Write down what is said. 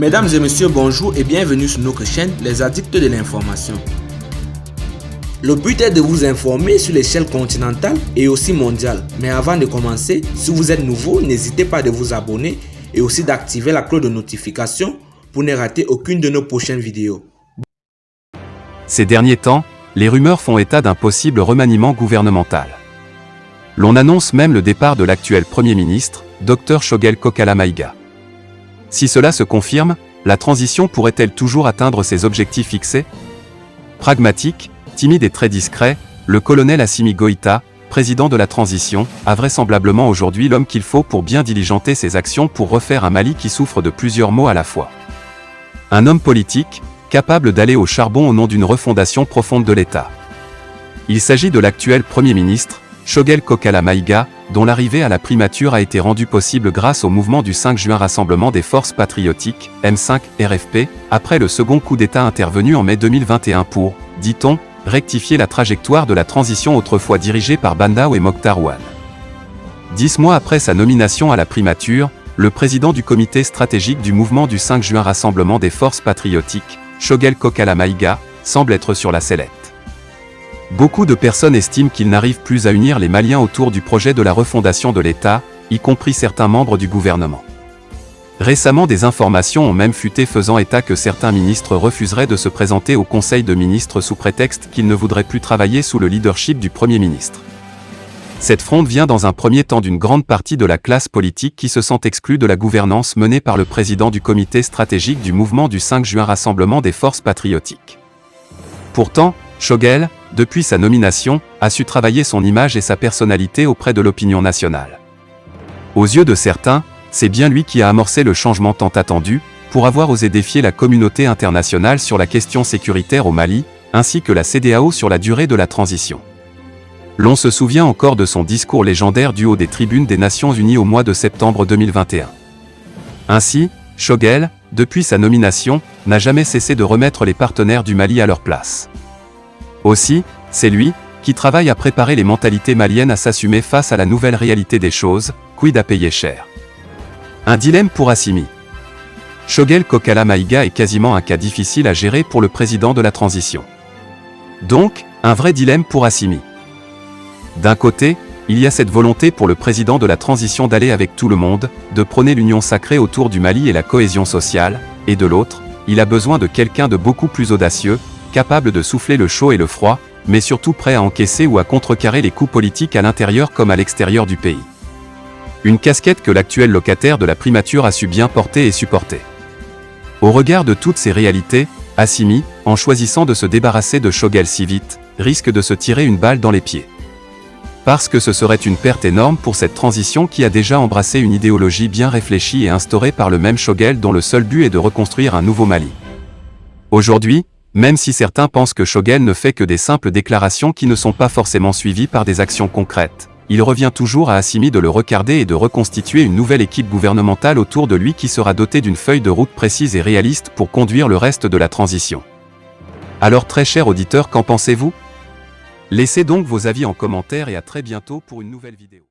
Mesdames et messieurs, bonjour et bienvenue sur notre chaîne Les Addicts de l'information. Le but est de vous informer sur l'échelle continentale et aussi mondiale. Mais avant de commencer, si vous êtes nouveau, n'hésitez pas de vous abonner et aussi d'activer la cloche de notification pour ne rater aucune de nos prochaines vidéos. Ces derniers temps, les rumeurs font état d'un possible remaniement gouvernemental. L'on annonce même le départ de l'actuel Premier ministre, Dr Shogel Kokala Maïga. Si cela se confirme, la transition pourrait-elle toujours atteindre ses objectifs fixés? Pragmatique, timide et très discret, le colonel Assimi Goïta, président de la transition, a vraisemblablement aujourd'hui l'homme qu'il faut pour bien diligenter ses actions pour refaire un Mali qui souffre de plusieurs maux à la fois. Un homme politique, capable d'aller au charbon au nom d'une refondation profonde de l'État. Il s'agit de l'actuel Premier ministre, Shogel Kokala Maïga, dont l'arrivée à la primature a été rendue possible grâce au mouvement du 5 juin Rassemblement des Forces Patriotiques, M5 RFP, après le second coup d'État intervenu en mai 2021 pour, dit-on, rectifier la trajectoire de la transition autrefois dirigée par Bandao et Mokhtar Ouane. 10 mois après sa nomination à la primature, le président du comité stratégique du mouvement du 5 juin Rassemblement des Forces Patriotiques, Shogel Kokala Maïga, semble être sur la sellette. Beaucoup de personnes estiment qu'il n'arrive plus à unir les Maliens autour du projet de la refondation de l'État, y compris certains membres du gouvernement. Récemment, des informations ont même fuité faisant état que certains ministres refuseraient de se présenter au Conseil de ministres sous prétexte qu'ils ne voudraient plus travailler sous le leadership du Premier ministre. Cette fronde vient dans un premier temps d'une grande partie de la classe politique qui se sent exclue de la gouvernance menée par le président du comité stratégique du mouvement du 5 juin Rassemblement des Forces Patriotiques. Pourtant, Shogel, depuis sa nomination, a su travailler son image et sa personnalité auprès de l'opinion nationale. Aux yeux de certains, c'est bien lui qui a amorcé le changement tant attendu, pour avoir osé défier la communauté internationale sur la question sécuritaire au Mali, ainsi que la CEDEAO sur la durée de la transition. L'on se souvient encore de son discours légendaire du haut des tribunes des Nations Unies au mois de septembre 2021. Ainsi, Shogel, depuis sa nomination, n'a jamais cessé de remettre les partenaires du Mali à leur place. Aussi, c'est lui qui travaille à préparer les mentalités maliennes à s'assumer face à la nouvelle réalité des choses, quid à payer cher. Un dilemme pour Assimi. Shogel Kokala Maïga est quasiment un cas difficile à gérer pour le président de la transition. Donc, un vrai dilemme pour Assimi. D'un côté, il y a cette volonté pour le président de la transition d'aller avec tout le monde, de prôner l'union sacrée autour du Mali et la cohésion sociale, et de l'autre, il a besoin de quelqu'un de beaucoup plus audacieux, capable de souffler le chaud et le froid, mais surtout prêt à encaisser ou à contrecarrer les coups politiques à l'intérieur comme à l'extérieur du pays. Une casquette que l'actuel locataire de la primature a su bien porter et supporter. Au regard de toutes ces réalités, Assimi, en choisissant de se débarrasser de Shogel si vite, risque de se tirer une balle dans les pieds. Parce que ce serait une perte énorme pour cette transition qui a déjà embrassé une idéologie bien réfléchie et instaurée par le même Shogel dont le seul but est de reconstruire un nouveau Mali. Aujourd'hui, même si certains pensent que Shogel ne fait que des simples déclarations qui ne sont pas forcément suivies par des actions concrètes, il revient toujours à Assimi de le recarder et de reconstituer une nouvelle équipe gouvernementale autour de lui qui sera dotée d'une feuille de route précise et réaliste pour conduire le reste de la transition. Alors très chers auditeurs, qu'en pensez-vous? Laissez donc vos avis en commentaire et à très bientôt pour une nouvelle vidéo.